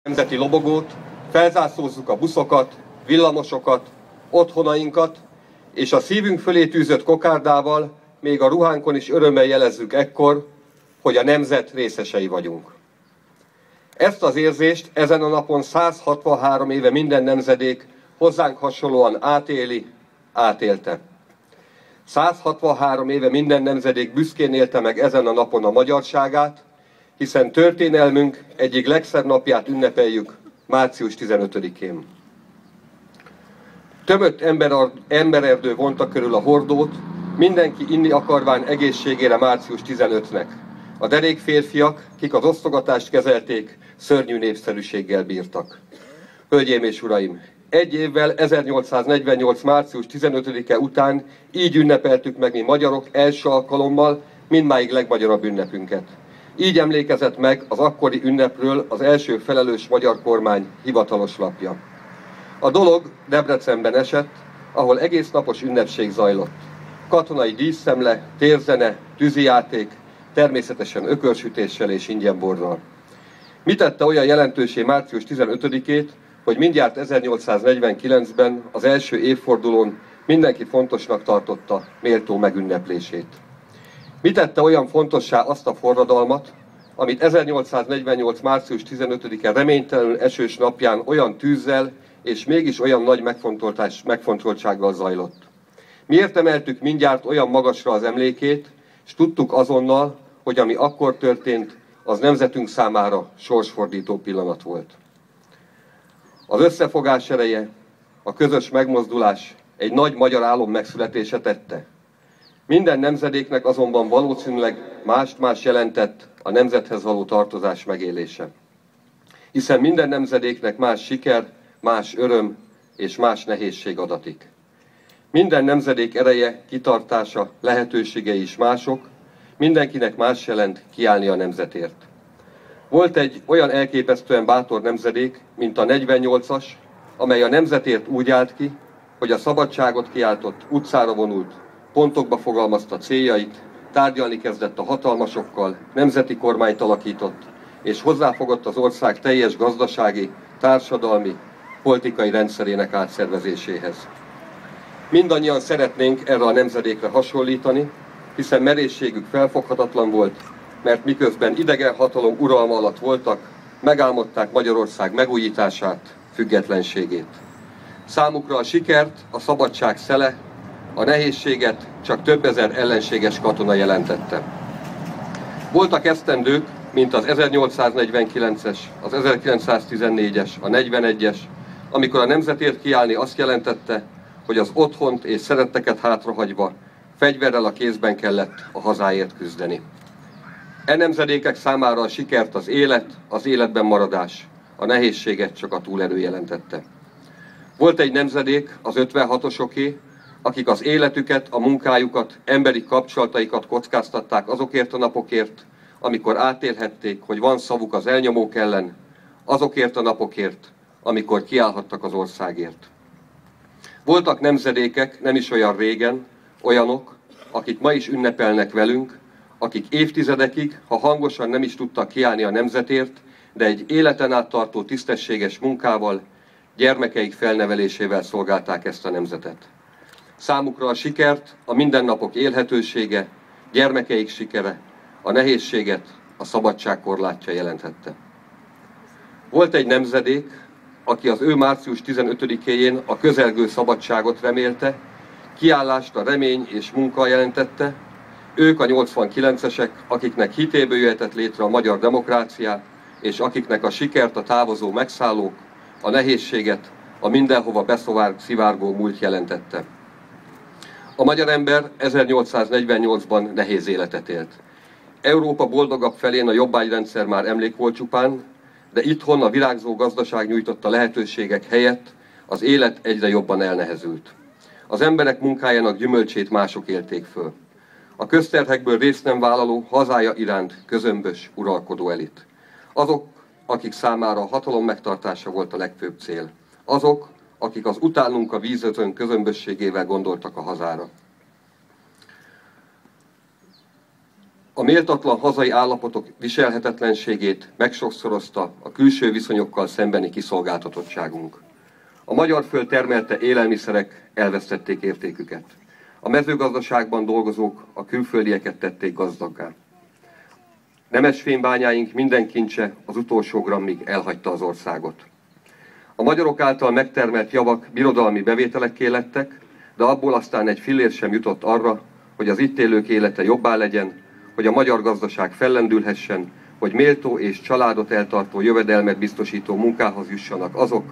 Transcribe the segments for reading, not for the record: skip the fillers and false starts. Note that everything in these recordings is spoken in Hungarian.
nemzeti lobogót, felzászlózzuk a buszokat, villamosokat, otthonainkat, és a szívünk fölé tűzött kokárdával még a ruhánkon is örömmel jelezzük ekkor, hogy a nemzet részesei vagyunk. Ezt az érzést ezen a napon 163 éve minden nemzedék hozzánk hasonlóan átéli, átélte. 163 éve minden nemzedék büszkén élte meg ezen a napon a magyarságát, hiszen történelmünk egyik legszebb napját ünnepeljük március 15-én. Tömött embererdő vonta körül a hordót, mindenki inni akarván egészségére március 15-nek. A derék férfiak, kik az osztogatást kezelték, szörnyű népszerűséggel bírtak. Hölgyeim és uraim, egy évvel 1848. március 15-e után így ünnepeltük meg mi magyarok első alkalommal mindmáig legmagyarabb ünnepünket. Így emlékezett meg az akkori ünnepről az első felelős magyar kormány hivatalos lapja. A dolog Debrecenben esett, ahol egész napos ünnepség zajlott. Katonai díszszemle, térzene, tűzijáték, természetesen ökörsütéssel és ingyenborral. Mi tette olyan jelentősé március 15-ét, hogy mindjárt 1849-ben az első évfordulón mindenki fontosnak tartotta méltó megünneplését. Mi tette olyan fontossá azt a forradalmat, amit 1848. március 15-e reménytelenül esős napján olyan tűzzel és mégis olyan nagy megfontoltsággal zajlott. Miért emeltük mindjárt olyan magasra az emlékét, és tudtuk azonnal, hogy ami akkor történt, az nemzetünk számára sorsfordító pillanat volt. Az összefogás ereje, a közös megmozdulás egy nagy magyar álom megszületése tette. Minden nemzedéknek azonban valószínűleg mást jelentett a nemzethez való tartozás megélése. Hiszen minden nemzedéknek más siker, más öröm és más nehézség adatik. Minden nemzedék ereje, kitartása, lehetőségei is mások, mindenkinek más jelent kiállni a nemzetért. Volt egy olyan elképesztően bátor nemzedék, mint a 48-as, amely a nemzetért úgy állt ki, hogy a szabadságot kiáltott, utcára vonult, pontokba fogalmazta céljait, tárgyalni kezdett a hatalmasokkal, nemzeti kormányt alakított, és hozzáfogott az ország teljes gazdasági, társadalmi, politikai rendszerének átszervezéséhez. Mindannyian szeretnénk erre a nemzedékre hasonlítani, hiszen merészségük felfoghatatlan volt, mert miközben idegen hatalom uralma alatt voltak, megálmodták Magyarország megújítását, függetlenségét. Számukra a sikert a szabadság szele, a nehézséget csak több ezer ellenséges katona jelentette. Voltak esztendők, mint az 1849-es, az 1914-es, a 41-es, amikor a nemzetért kiállni azt jelentette, hogy az otthont és szeretteket hátrahagyva, fegyverrel a kézben kellett a hazáért küzdeni. E nemzedékek számára a sikert az élet, az életben maradás, a nehézséget csak a túlerő jelentette. Volt egy nemzedék, az 56-osoké, akik az életüket, a munkájukat, emberi kapcsolataikat kockáztatták azokért a napokért, amikor átélhették, hogy van szavuk az elnyomók ellen, azokért a napokért, amikor kiállhattak az országért. Voltak nemzedékek, nem is olyan régen, olyanok, akik ma is ünnepelnek velünk, akik évtizedekig, ha hangosan nem is tudtak kiállni a nemzetért, de egy életen át tartó tisztességes munkával, gyermekeik felnevelésével szolgálták ezt a nemzetet. Számukra a sikert, a mindennapok élhetősége, gyermekeik sikere, a nehézséget a szabadság korlátja jelenthette. Volt egy nemzedék, aki az ő március 15-éjén a közelgő szabadságot remélte, kiállást a remény és munka jelentette, ők a 89-esek, akiknek hitéből jöhetett létre a magyar demokrácia, és akiknek a sikert a távozó megszállók, a nehézséget a mindenhova beszivárgó múlt jelentette. A magyar ember 1848-ban nehéz életet élt. Európa boldogabb felén a jobbágyrendszer már emlék volt csupán, de itthon a virágzó gazdaság nyújtotta lehetőségek helyett az élet egyre jobban elnehezült. Az emberek munkájának gyümölcsét mások élték föl. A közterhekből részt nem vállaló, hazája iránt közömbös, uralkodó elit. Azok, akik számára a hatalom megtartása volt a legfőbb cél. Azok, akik az utánunk a vízözön közömbösségével gondoltak a hazára. A méltatlan hazai állapotok viselhetetlenségét megsokszorozta a külső viszonyokkal szembeni kiszolgáltatottságunk. A magyar föld termelte élelmiszerek elvesztették értéküket. A mezőgazdaságban dolgozók a külföldieket tették gazdaggá. Nemesfémbányáink minden kincse az utolsó grammig elhagyta az országot. A magyarok által megtermelt javak birodalmi bevételekké lettek, de abból aztán egy fillér sem jutott arra, hogy az itt élők élete jobbá legyen, hogy a magyar gazdaság fellendülhessen, hogy méltó és családot eltartó jövedelmet biztosító munkához jussanak azok,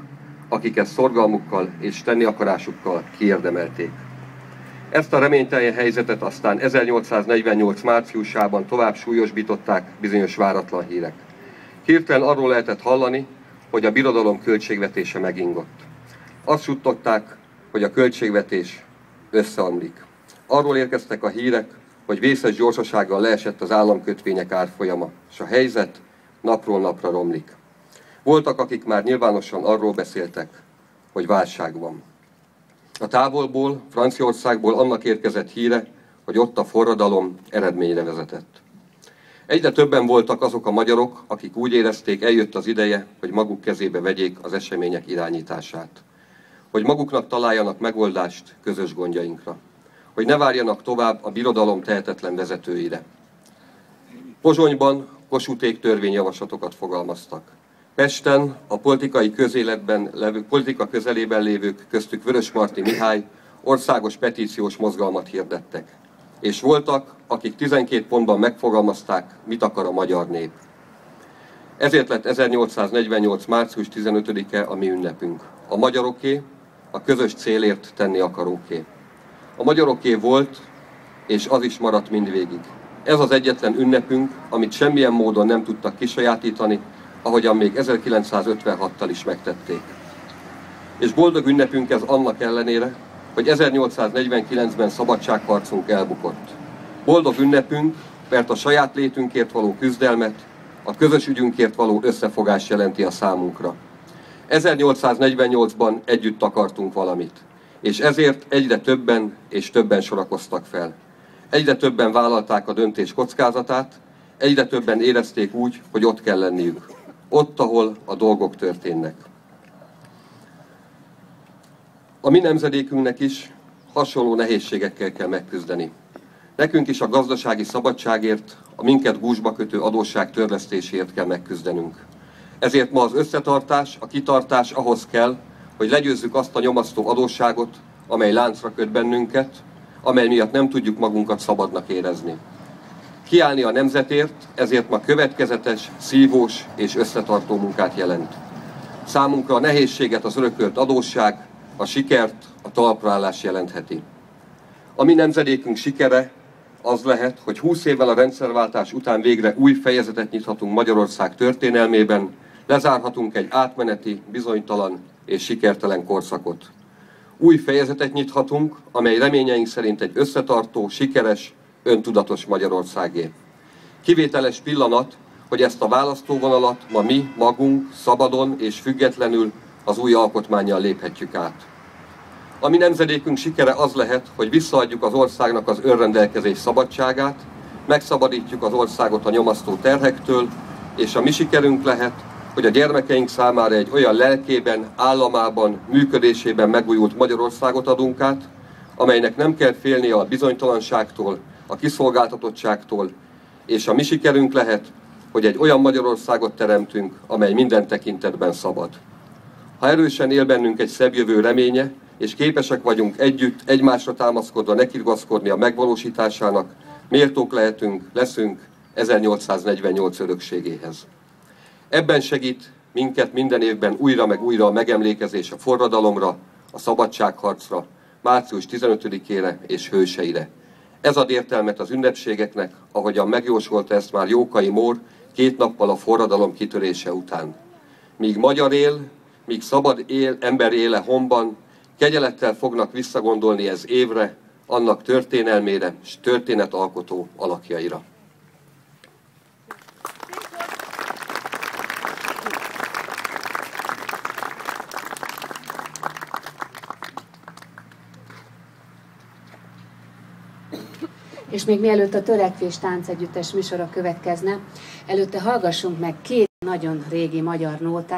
akik ezt szorgalmukkal és tenni akarásukkal kiérdemelték. Ezt a reménytelen helyzetet aztán 1848. márciusában tovább súlyosbították bizonyos váratlan hírek. Hirtelen arról lehetett hallani, hogy a birodalom költségvetése megingott. Azt suttogták, hogy a költségvetés összeomlik. Arról érkeztek a hírek, hogy vészes gyorsasággal leesett az államkötvények árfolyama, és a helyzet napról napra romlik. Voltak, akik már nyilvánosan arról beszéltek, hogy válság van. A távolból, Franciaországból annak érkezett híre, hogy ott a forradalom eredményre vezetett. Egyre többen voltak azok a magyarok, akik úgy érezték, eljött az ideje, hogy maguk kezébe vegyék az események irányítását. Hogy maguknak találjanak megoldást közös gondjainkra. Hogy ne várjanak tovább a birodalom tehetetlen vezetőire. Pozsonyban Kossuth-ék törvényjavaslatokat fogalmaztak. Pesten a politikai közéletben politika közelében lévők, köztük Vörösmarty Mihály országos petíciós mozgalmat hirdettek. És voltak, akik 12 pontban megfogalmazták, mit akar a magyar nép. Ezért lett 1848. március 15-e a mi ünnepünk. A magyaroké, a közös célért tenni akaróké. A magyaroké volt, és az is maradt mindvégig. Ez az egyetlen ünnepünk, amit semmilyen módon nem tudtak kisajátítani, ahogyan még 1956-tal is megtették. És boldog ünnepünk ez annak ellenére, hogy 1849-ben szabadságharcunk elbukott. Boldog ünnepünk, mert a saját létünkért való küzdelmet, a közös ügyünkért való összefogást jelenti a számunkra. 1848-ban együtt akartunk valamit, és ezért egyre többen és többen sorakoztak fel. Egyre többen vállalták a döntés kockázatát, egyre többen érezték úgy, hogy ott kell lenniük. Ott, ahol a dolgok történnek. A mi nemzedékünknek is hasonló nehézségekkel kell megküzdeni. Nekünk is a gazdasági szabadságért, a minket gúzsba kötő adósság törlesztéséért kell megküzdenünk. Ezért ma az összetartás, a kitartás ahhoz kell, hogy legyőzzük azt a nyomasztó adósságot, amely láncra köt bennünket, amely miatt nem tudjuk magunkat szabadnak érezni. Kiállni a nemzetért, ezért ma következetes, szívós és összetartó munkát jelent. Számunkra a nehézséget az örökölt adósság, a sikert, a talpraállás jelentheti. A mi nemzedékünk sikere az lehet, hogy 20 évvel a rendszerváltás után végre új fejezetet nyithatunk Magyarország történelmében, lezárhatunk egy átmeneti, bizonytalan és sikertelen korszakot. Új fejezetet nyithatunk, amely reményeink szerint egy összetartó, sikeres, öntudatos Magyarországé. Kivételes pillanat, hogy ezt a választóvonalat ma mi magunk szabadon és függetlenül az új alkotmánnyal léphetjük át. A mi nemzedékünk sikere az lehet, hogy visszaadjuk az országnak az önrendelkezés szabadságát, megszabadítjuk az országot a nyomasztó terhektől, és a mi sikerünk lehet, hogy a gyermekeink számára egy olyan lelkében, államában, működésében megújult Magyarországot adunk át, amelynek nem kell félnie a bizonytalanságtól, a kiszolgáltatottságtól, és a mi sikerünk lehet, hogy egy olyan Magyarországot teremtünk, amely minden tekintetben szabad. Ha erősen él bennünk egy szebb jövő reménye, és képesek vagyunk együtt, egymásra támaszkodva nekirugaszkodni a megvalósításának, méltók leszünk 1848 örökségéhez. Ebben segít minket minden évben újra meg újra a megemlékezés a forradalomra, a szabadságharcra, március 15-ére és hőseire. Ez ad értelmet az ünnepségeknek, ahogyan megjósolta ezt már Jókai Mór 2 nappal a forradalom kitörése után. Míg magyar él, míg szabad ember éle honban, kegyelettel fognak visszagondolni ez évre, annak történelmére és történetalkotó alakjaira. És még mielőtt a Törekvés Táncegyüttes műsora következne, előtte hallgassunk meg két nagyon régi magyar nótát.